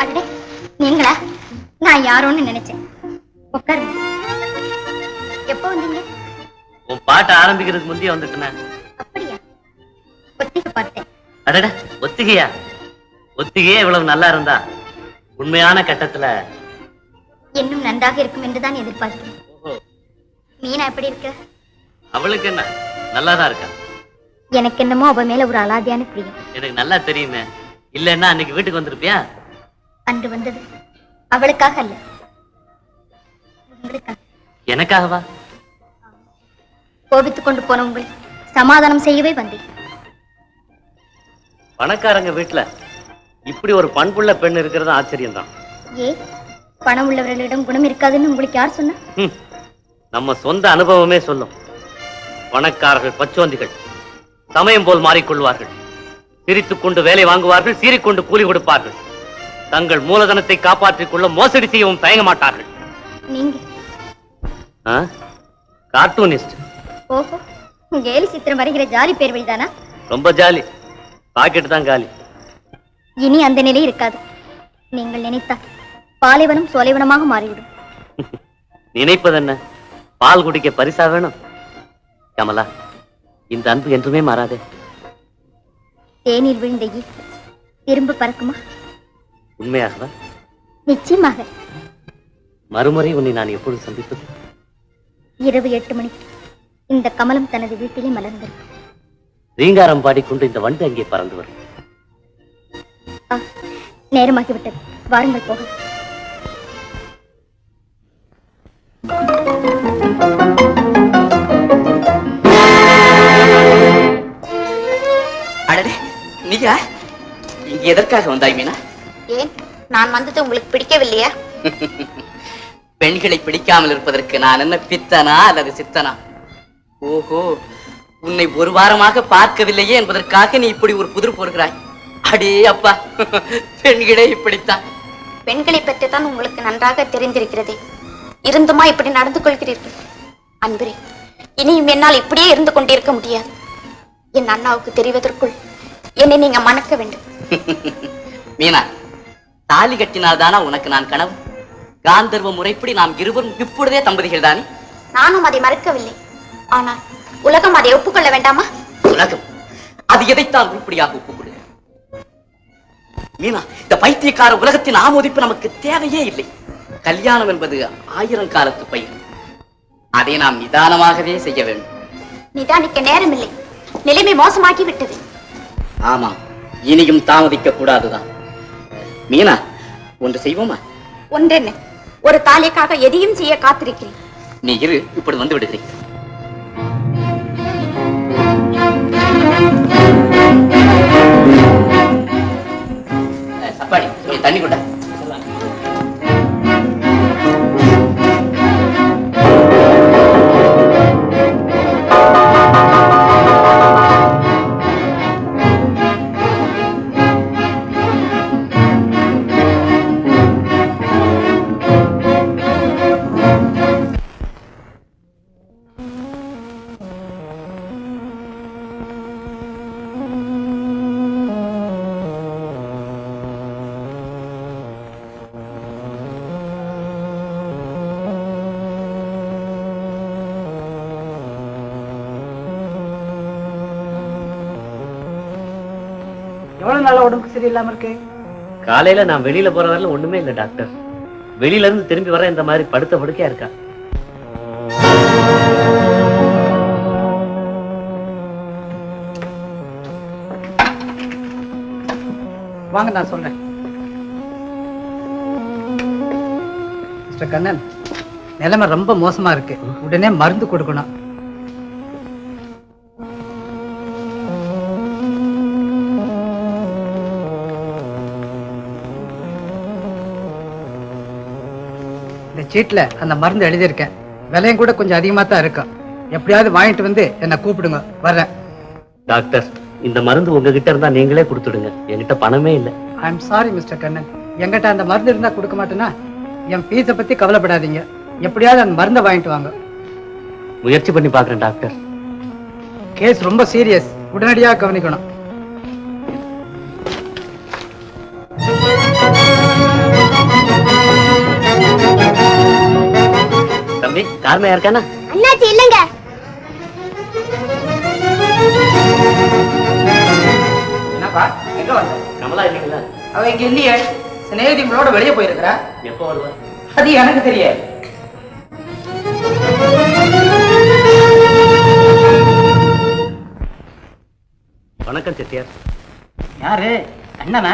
அடடே, நீங்களா? நான் யாரோன்னு நினைச்சேன். உட்காருங்க. எப்போ வந்தீங்க? உன் பாட்டு ஆரம்பிக்கிறதுக்கு முந்தைய வந்துட்டேன். அப்படியா? ஒத்திகை பார்த்தேன். அடட, ஒத்திகையா? ஒத்திகையே இவ்வளவு நல்லா இருந்தா உண்மையான கட்டத்துல இன்னும் நன்றாக இருக்கும் என்றுதான் எதிர்பார்க்கிறேன். மீனா எப்படி இருக்க? அவளுக்கு என்ன, நல்லாதான் இருக்கா. எனக்கு என்னமோ அவ மேல ஒரு அலாதியான பிரியம். எனக்கு நல்லா தெரியுமே. இல்லன்னா அன்னைக்கு வீட்டுக்கு வந்திருப்பியா? அன்று வந்தது அவளுக்காக அல்ல, உங்களுக்காக. எனக்காகவா? கோபித்துக் கொண்டு போன உங்களை சமாதானம் செய்யவே வந்தேன். பணக்காரங்க வீட்டுல இப்படி ஒரு பண்புள்ள பெண் இருக்கிறது ஆச்சரியம் தான். ஏ, பணம் உள்ளவர்களிடம் குணம் இருக்காதுன்னு உங்களுக்கு யார் சொன்னா? நம்ம சொந்த அனுபவமே சொல்லும். பணக்காரர்கள் பச்சோந்திகள், சமயம் போல் மாறிக்கொள்வார்கள். சிரித்துக் கொண்டு வேலை வாங்குவார்கள், சீறிக்கொண்டு கூலி கொடுப்பார்கள். தங்கள் மூலதனத்தை காப்பாற்றிக் கொள்ள மோசடி செய்யவும் தயங்க மாட்டார்கள். நீங்க கார்ட்டூனிஸ்ட். ஓஹோ, கேலி சித்திரம் வரைகிற ஜாலி பேர் வழிதானா? ரொம்ப ஜாலி. பாக்கெட் தான் காலி. இனி அந்த நிலை இருக்காது. நீங்கள் நினைத்தால் பாலைவனம் சோலைவனமாக மாறிவிடும். நினைப்பதென்ன, பால் குடிக்க பரிசா வேணும். கமலா, இந்த அன்பு என்றுமே மாறாதே. தேனில் விழுந்த ஈ திரும்ப பறக்குமா? உண்மையாகவா? நிச்சயமாக. மறுமுறை உன்னை நான் எப்பொழுது சந்திப்பது? இரவு 8 மணிக்கு இந்த கமலம் தனது வீட்டிலே மலர்ந்திருக்கும். ரீங்காரம் பாடிக்கொண்டு இந்த வண்டு அங்கே பறந்து வரும். நேரமாகிவிட்டது, வாருங்கள் போக. அடடே, நீங்க இங்க எதற்காக வந்தாய் மீனா? ஏன், நான் வந்தது உங்களுக்கு பிடிக்கவில்லையா? பெண்களை பிடிக்காமல் இருப்பதற்கு நான் என்ன பித்தனா அல்லது சித்தனா? ஓஹோ, உன்னை ஒரு வாரமாக பார்க்கவில்லையே என்பதற்காக நீ இப்படி ஒரு புதிர் போடுகிறாய். அடே அப்பா, பெண்களே இப்படித்தான். பெண்களை பற்றித்தான் உங்களுக்கு நன்றாக தெரிந்திருக்கிறதே, இருந்துமா இப்படி நடந்து கொள்கிறீர்கள்? அன்பரே, இனியும் என்னால் இப்படியே இருந்து கொண்டிருக்க முடியாது. என் அண்ணாவுக்கு தெரிவதற்குள் என்னை நீங்க மணக்க வேண்டும். மீனா, தாலி கட்டினால்தானா உனக்கு நான் கனவு? காந்தர்வ முறைப்படி நாம் இருவரும் இப்பொழுதே தம்பதிகள் தானே? நானும் அதை மறக்கவில்லை. ஆனால் உலகம் அதை ஒப்புக்கொள்ள வேண்டாமா? உலகம் அது எதைத்தான் உருப்படியாக ஒப்புக்கொள்ள? மீனா, இந்த பைத்தியக்கார உலகத்தின் ஆமோதிப்பு நமக்கு தேவையே இல்லை. கல்யாணம் என்பது 1000 காலத்து பயிர். அதை நாம் நிதானமாகவே செய்ய வேண்டும். நிதானிக்க நேரமில்லை, நிலைமை மோசமாகி விட்டது. ஆமா, இனியும் தாமதிக்க கூடாதுதான். மீனா, ஒன்று செய்வோமா? ஒன்றென்ன, ஒரு தாலிக்காக எதையும் செய்ய காத்திருக்கிறேன். நீ இரு, இப்படி வந்து விடுகிறேன். சப்பாடி, தண்ணி கொண்டா. எவ்வளவு நாளா உடம்புக்கு சரியில்லாம இருக்கு? காலையில நான் வெளியில போற வரல ஒண்ணுமே இல்ல டாக்டர். வெளியில இருந்து திரும்பி வர இந்த மாதிரி படுத்த படுக்கையா இருக்கா. வாங்க, நான் சொல்றேன். மிஸ்டர் கண்ணன், நிலைமை ரொம்ப மோசமா இருக்கு. உடனே மருந்து கொடுக்கணும். இந்த சீட்ல அந்த மருந்து எழுதியிருக்கேன். விலையும் கூட கொஞ்சம் அதிகமா தான் இருக்கும். எப்படியாவது வாங்கிட்டு வந்து என்ன கூப்பிடுங்க, வர்றேன். டாக்டர், இந்த மருந்து உங்ககிட்ட இருந்தா நீங்களே கொடுத்துடுங்க. என்கிட்ட பணமே இல்லை. I am sorry mister Kannan, என்கிட்ட அந்த மருந்து இருந்தா கொடுக்க மாட்டேன்னா. என் ஃபீஸை பத்தி கவலைப்படாதீங்க, எப்படியாவது அந்த மருந்தை வாங்கிட்டு வாங்க. முயற்சி பண்ணி பாக்குறேன் டாக்டர். கேஸ் ரொம்ப சீரியஸ், உடனடியாக கவனிக்கணும். தம்பி கார்மையா இருக்கானா? அண்ணாச்சி இல்லங்க. என்னப்பா எங்க வந்த? கமலா இல்லைங்களா? அவ இங்க இல்லையே, சிநேகிதிகளோட வெளியே போயிருக்கிறா. எப்போ வருவா? அது எனக்கு தெரியாது. வணக்கம் செட்டியார். யாரு? அண்ணனா?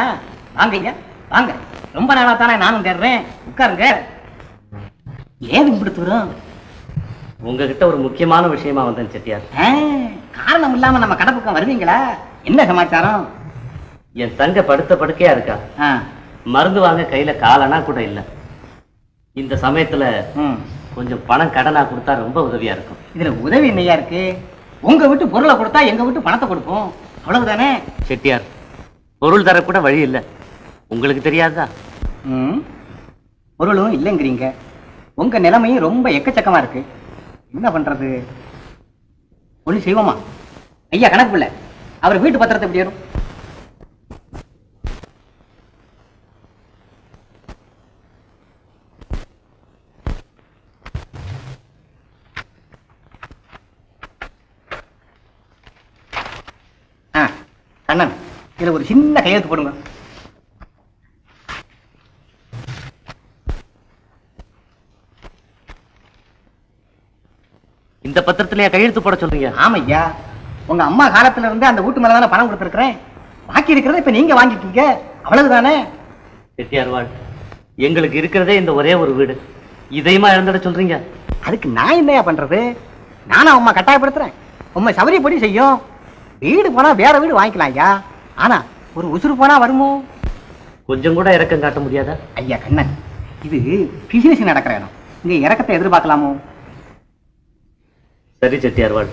வாங்கய்யா வாங்க. ரொம்ப நாளா தானே நானும் தேடுறேன். உட்காருங்க. ஏது இப்படி தூரம்? உங்ககிட்ட ஒரு முக்கியமான விஷயமா வந்தேன் செட்டியார். காரணம் இல்லாம நம்ம கடப்புக்கம் வருவீங்களா? என்ன சமாச்சாரம்? என் தங்க படுத்த படுக்கையா இருக்கா. மருந்து வாங்க கையில காலனா கூட இல்ல. இந்த சமயத்துல கொஞ்சம் பணம் கடனா கொடுத்தா ரொம்ப உதவியா இருக்கும். இதுல உதவி என்னையா இருக்கு? உங்க வீட்டு பொருளை கொடுத்தா எங்க வீட்டு பணத்தை கொடுப்போம், அவ்வளவுதானே. செட்டியார், பொருள் தர கூட வழி இல்ல. உங்களுக்கு தெரியாதா? பொருளும் இல்லைங்கிறீங்க. உங்க நிலைமையும் ரொம்ப எக்கச்சக்கமா இருக்கு. என்ன பண்றது? ஒண்ணு செய்வோமா? ஐயா கணக்கு பிள்ளை, அவர் வீட்டு பத்திரத்தை எப்படி வரும்? கண்ணன், இதுல ஒரு சின்ன கையெழுத்து போடுங்க. இந்த பத்திரத்திலேயே கையெழுத்து போட சொல்றீங்க? ஆமையா, உங்க அம்மா காலத்துல இருந்து அந்த வீட்டு மேலதானே பணம் கொடுத்திருக்கிறேன். பாக்கி இருக்கிறத இப்ப நீங்க வாங்கிட்டீங்க, அவ்வளவுதானே. செட்டியார் வாழ், எங்களுக்கு இருக்கிறதே இந்த ஒரே ஒரு வீடு, இதையுமா இழந்துட சொல்றீங்க? அதுக்கு நான் என்னையா பண்றது? நானும் அம்மா கட்டாயப்படுத்துறேன். உண்மை சௌரியப்படி செய்யும். வீடு போனா வேற வீடு வாங்கிக்கலாம் ஐயா. ஆனா ஒரு உசுறு போனா வருமோ? கொஞ்சம் கூட இறக்கம் காட்ட முடியாதா? ஐயா கண்ணன், இது பிசினஸ் நடக்கிற இடம், இங்க இறக்கத்தை எதிர்பார்க்கலாமோ? சரி செட்டியார் வாழ்,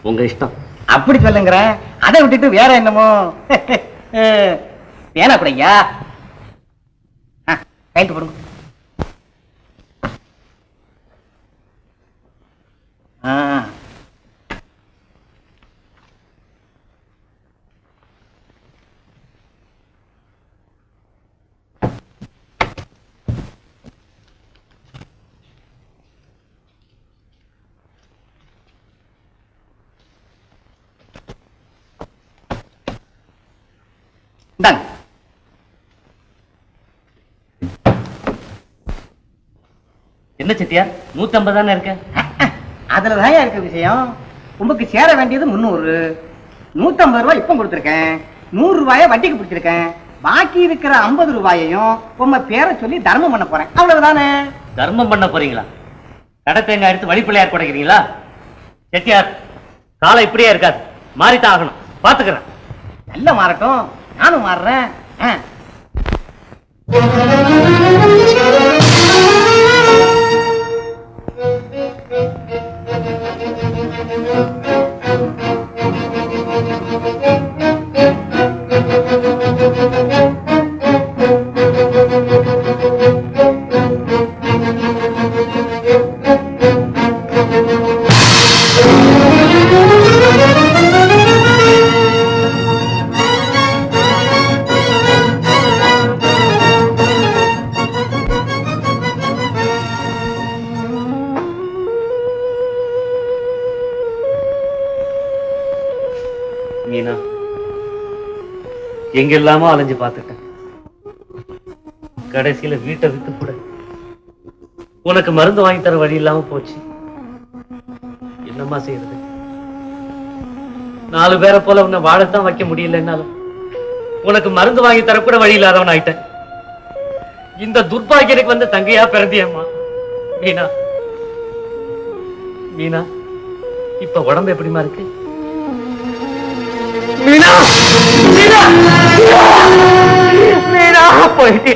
உங்க இஷ்டம். அப்படி சொல்லுங்கிற, அதை விட்டுட்டு வேற என்னமோ வேணா கூட ஐயா. கைட்டு போடுங்க. என்ன செட்டியார், 150 தானே இருக்க? அதுலதான் இருக்க விஷயம். உங்களுக்கு சேர வேண்டியது 300. 150 ரூபாய் இப்ப கொடுத்திருக்கேன். 100 ரூபாய வட்டிக்கு பிடிச்சிருக்கேன். பாக்கி இருக்கிற 50 ரூபாயையும் உங்க பேரை சொல்லி தர்மம் பண்ண போறேன், அவ்வளவுதானே. தர்மம் பண்ண போறீங்களா? கடை தேங்காய் எடுத்து வழிப்பிள்ளையார் குடைக்கிறீங்களா? செட்டியார், காலம் இப்படியே இருக்காது, மாறித்தான் ஆகணும். பாத்துக்கிறேன். நல்ல மாறட்டும், நானும் மாறுறேன். மீனா, எங்கெல்லாமோ அலைஞ்சு பார்த்துட்டேன். கடைசியில வீட்டை வித்து கூட உனக்கு மருந்து வாங்கி தர வழி இல்லாம போச்சு. என்னம்மா செய்யறது? 4 பேரை போல உன்னை வாழத்தான் வைக்க முடியலன்னாலும் உனக்கு மருந்து வாங்கி தரக்கூட வழி இல்லாதவன் ஆயிட்டேன். இந்த துர்பாகியனுக்கு வந்து தங்கையா பிறந்தியம்மா. மீனா, மீனா, இப்ப உடம்பு எப்படிமா இருக்கு? மீனா, மீனா, மீனா போயிட்டு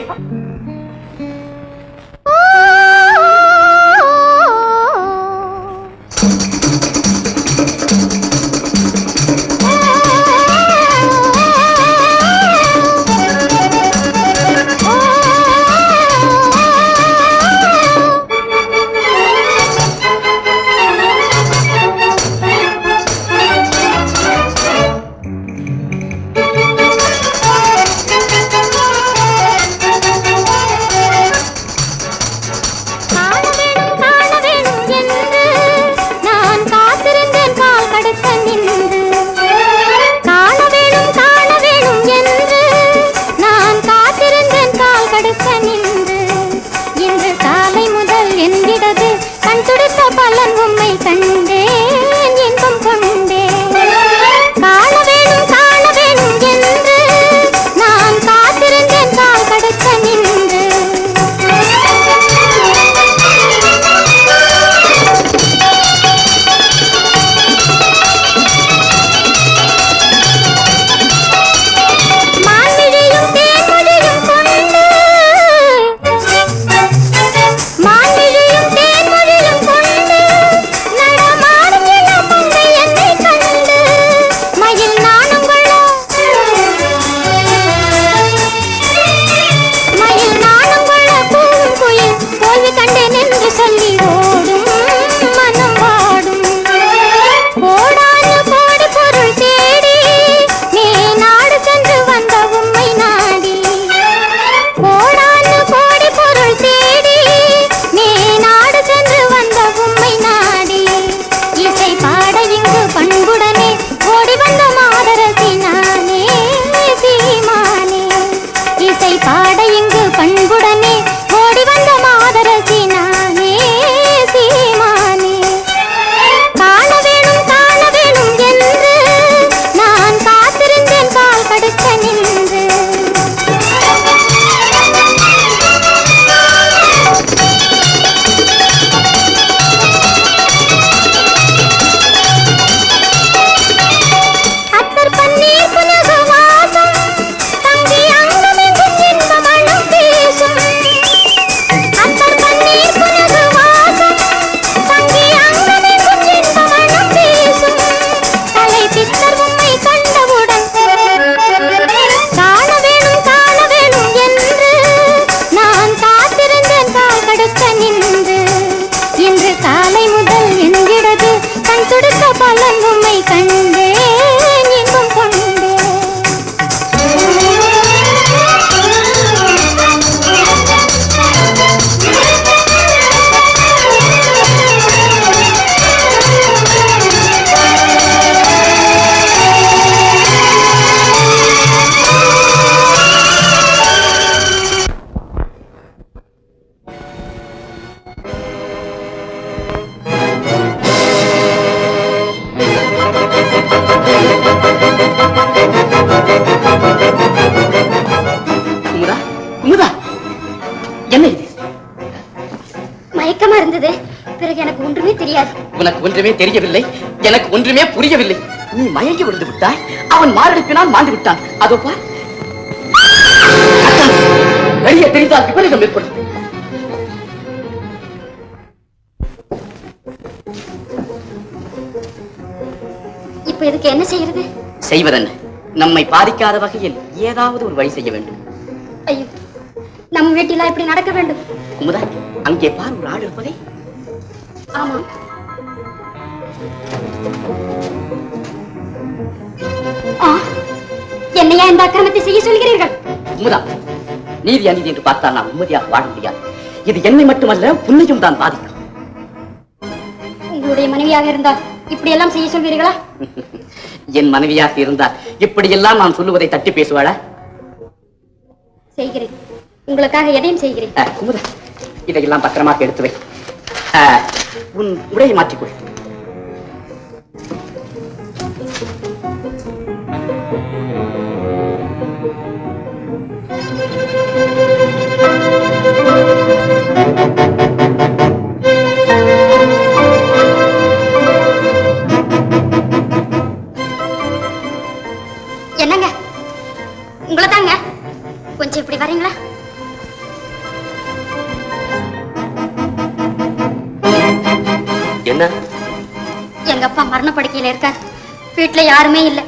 கடுக்க நின்று அத்தர் பன்னீர் புனக வாசம் தங்கி அங்கமெங்கும் இன்ப மனம் பேசும் அத்தர் பன்னீர் புனக வாசம் தங்கி அங்கமெங்கும் இன்ப மனம் பேசும் தலை பித்தர் உம்மை கண்டவுடன் காண வேணும் என்று நான் காத்திருந்தேன் கால் கடுக்க நின்று இன்று காலை முதல் என்கிறது கண் துடுக்க பலன் உம்மை கண்டேன் இன்பம் கொண்டேன் குமுதா குமுதா என்ன இது? மயக்கமா இருந்தது. பிறகு எனக்கு ஒன்றுமே தெரியாது. உனக்கு ஒன்றுமே தெரியவில்லை, எனக்கு ஒன்றுமே புரியவில்லை. நீ மயங்கி விழுந்து விட்டாய், அவன் மாரடைப்பினால் மாண்டு விட்டான். அதோ பார், வெளியே தெரிந்தால் விபரீதம் ஏற்படும். இப்ப இதுக்கு என்ன செய்யறது? செய்வதென்ன, நம்மை பாதிக்காத வகையில் ஏதாவது ஒரு வழி செய்ய வேண்டும். ஐயோ, நம்ம வீட்டில இப்படி நடக்க வேண்டும். குமுதா, அங்கே பார், ஒரு ஆள் இருப்பதை. ஆமா, என்னையா இந்த அக்கிரமத்தை செய்ய சொல்கிறீர்கள்? குமுதா, நீதி அநீதி என்று பார்த்தால் நான் நிம்மதியாக வாழ முடியாது. இது என்னை மட்டுமல்ல, உன்னையும் தான் பாதிக்கும். உங்களுடைய மனைவியாக இருந்தால் இப்படி எல்லாம் செய்ய சொல்வீர்களா? என் மனைவியாக இருந்தால் இப்படியெல்லாம் நான் சொல்லுவதை தட்டி பேசுவாளா? செய்கிறேன், உங்களுக்காக எதையும் செய்கிறேன். குமுதா, இதையெல்லாம் பத்திரமாக எடுத்து வை. உன் உடையை மாற்றிக்கொள். என்னங்க, உங்களை தாங்க. கொஞ்சம் இப்படி வரீங்களா? என்ன? எங்க அப்பா மரண படுக்கையில இருக்கார். வீட்டுல யாருமே இல்ல.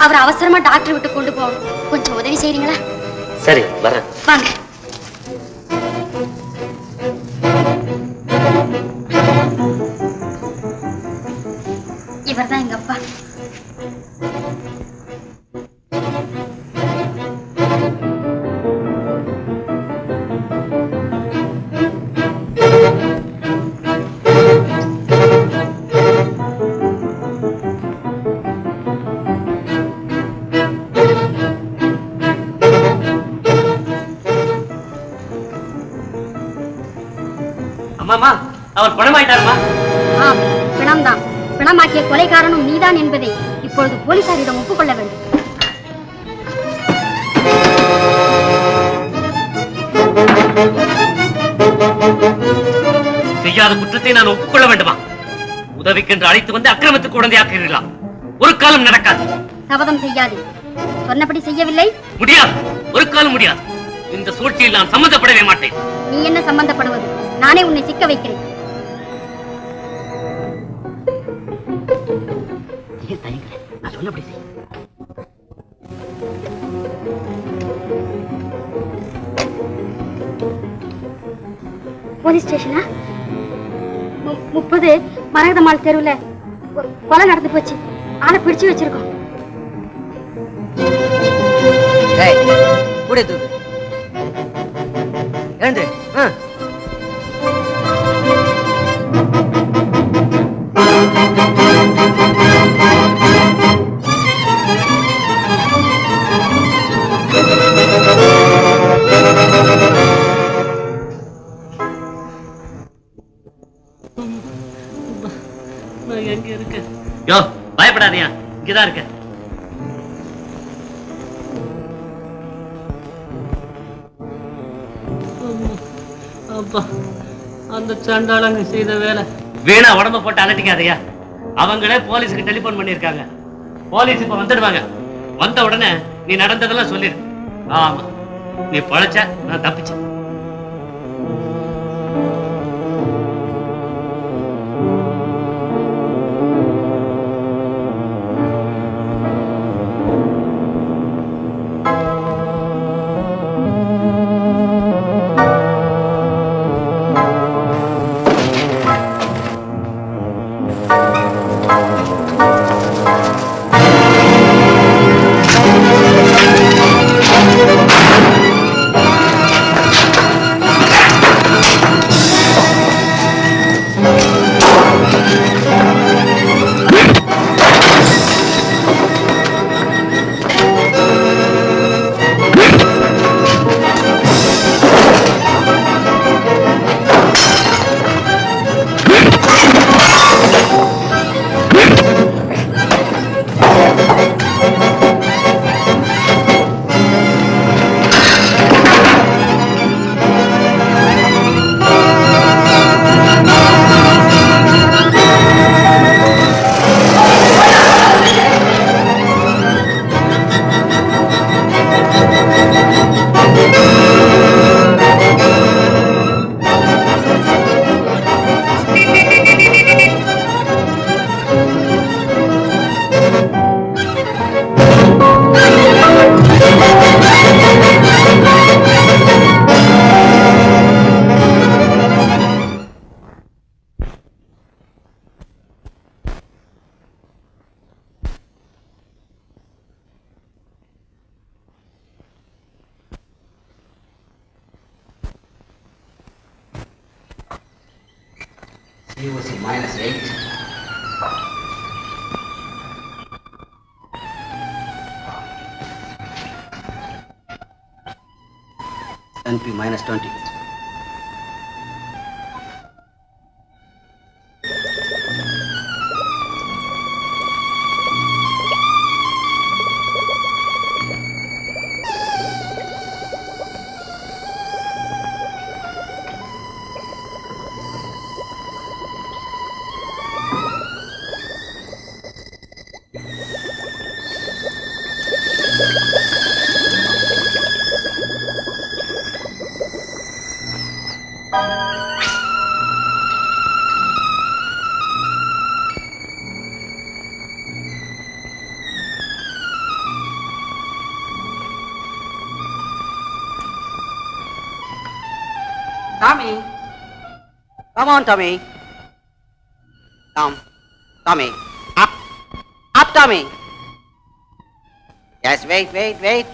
அவர் அவசரமா டாக்டர் விட்டு கொண்டு போகணும். கொஞ்சம் உதவி செய்றீங்களா? சரி, வரேன். வாங்க. இவர்தான் எங்க அப்பா. அம்மாமா, அவர் பணமாயிட்டாருமா? ஆம், பிணம்தான். பிணமாக்கிய கொலைகாரனும் நீதான் என்பதை இப்பொழுது போலீசாரிடம் ஒப்புக்கொள்ள வேண்டும். செய்யாத குற்றத்தை நான் ஒப்புக்கொள்ள வேண்டுமா? உதவிக்கென்று அழைத்து வந்து அக்கிரமத்துக்கு குழந்தையாக்குகிறீர்களா? ஒரு காலம் நடக்காது. சபதம் செய்யாது. சொன்னபடி செய்யவில்லை. முடியாது, ஒரு காலம் முடியாது. இந்த சூழ்ச்சியில் நான் சம்பந்தப்படவே மாட்டேன். நீ என்ன சம்பந்தப்படுவது? நானே உன்னை சிக்க வைக்கிறேன். நான் சொன்னபடி செய். போலீஸ் ஸ்டேஷனா? 30 மரகதமாள் தெருவுல கொலை நடந்து போச்சு. ஆளை பிடிச்சு வச்சிருக்கோம். கூட தூக்கு. எழுந்து. யோ, பயப்படாதயா, இங்கதான் இருக்க. அப்பா, அந்த சண்டாளங்க செய்த வேலை. வீணா உடம்ப போட்டு அலட்டிக்காதையா. அவங்களே போலீஸுக்கு டெலிபோன் பண்ணிருக்காங்க. போலீஸ் இப்ப வந்துடுவாங்க. வந்த உடனே நீ நடந்ததெல்லாம் சொல்லிடு. ஆமா, நீ பழைச்ச, நான் தப்பிச்சேன். COC -8. NP -20. Tommy, come on, Tommy. Tommy, up, Tommy. Yes, wait.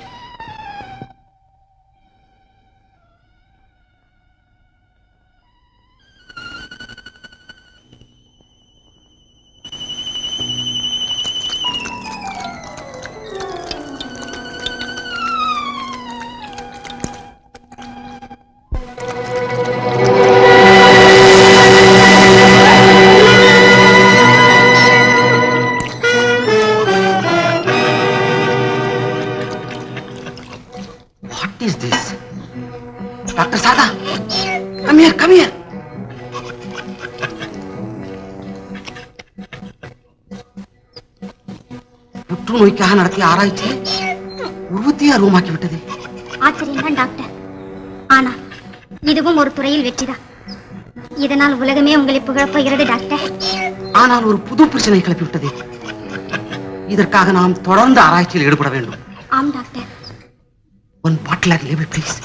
What is this? Dr. Sada, come here. புற்றுநோய்க்காக நடத்திய ஆராய்ச்சி உருவத்தையே அருவமாக்கி விட்டது. ஆச்சரியம்தான் டாக்டர். ஆனா இதுவும் ஒரு துறையில் வெற்றிதான். இதனால் உலகமே உங்களை புகழப்போகிறது டாக்டர். ஆனால் ஒரு புது பிரச்சனை கிளப்பி விட்டது. இதற்காக நாம் தொடர்ந்து ஆராய்ச்சியில் ஈடுபட வேண்டும். ஆம் doctor. One bottle at level, please.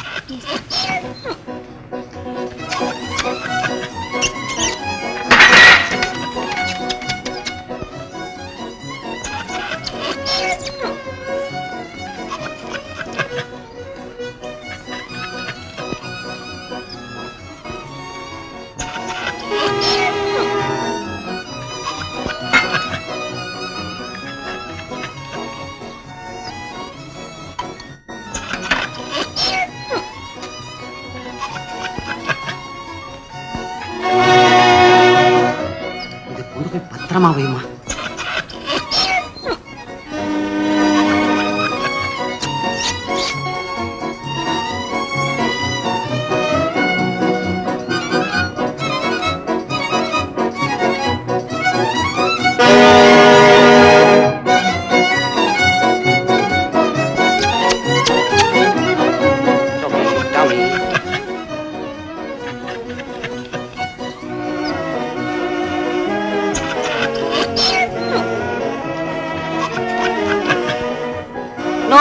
பத்திரமா வைமா.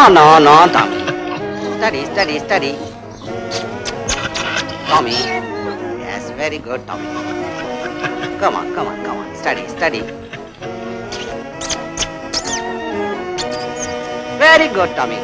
no, Tommy. Study. Tommy. Yes, very good, Tommy. Come on. Study. Very good, Tommy.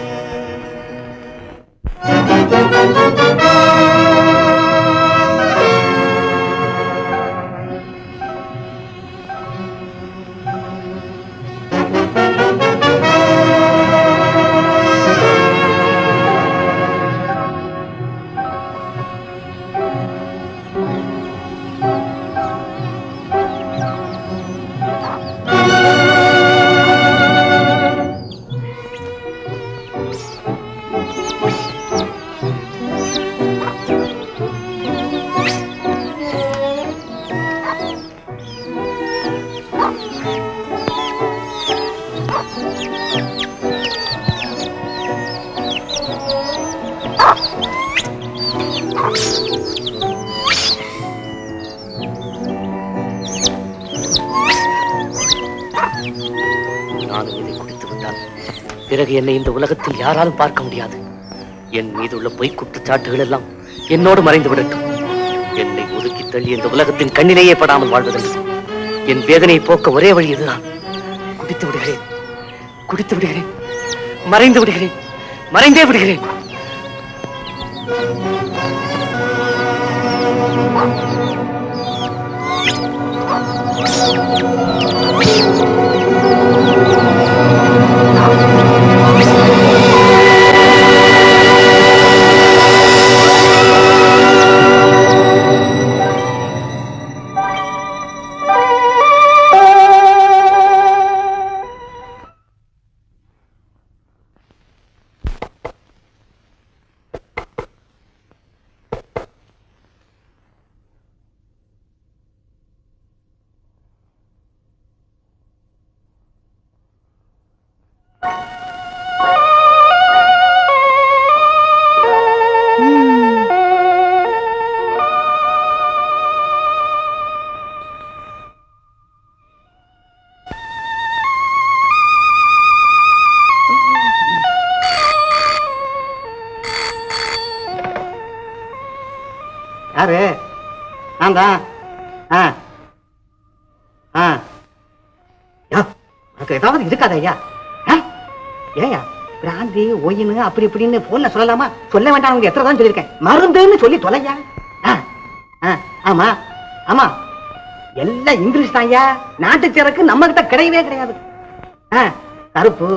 நானும் இதை குடித்து விட்டால் பிறகு என்னை இந்த உலகத்தில் யாராலும் பார்க்க முடியாது. என் மீது உள்ள பொய் குற்றச்சாட்டுகள் எல்லாம் என்னோடு மறைந்து விடட்டும். என்னை ஒதுக்கி தள்ளி இந்த உலகத்தின் கண்ணிலேயே படாமல் வாழ்வதென்று என் வேதனையை போக்க ஒரே வழி இதுதான். குடித்து விடுகிறேன், மறைந்தே விடுகிறேன். யாரு? நான் தான். உனக்கு ஏதாவது இருக்காத ஐயா? ஏயா பிராந்தி ஒயின்னு அப்படி இப்படின்னு போன்ல சொல்லலாமா? சொல்ல வேண்டாம். அவங்க எத்தனை தான் சொல்லியிருக்கேன். மருந்துன்னு சொல்லி தொலையா. ஆமா எல்லாம் இங்கிலீஷ் தான் ஐயா. நாட்டு சரக்கு நம்ம கிட்ட கிடையவே கிடையாது. கருப்பு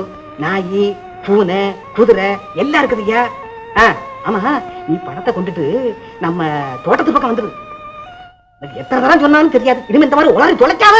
நாயி பூனை குதிரை எல்லாம் இருக்குது ஐயா. ஆமா நீ பணத்தை கொண்டுட்டு நம்ம தோட்டத்து பக்கம் வந்துரு. எத்தனை தரம் சொன்னாலும் தெரியாது. இனிமே இந்த மாதிரி உலகம் தொலைக்காத.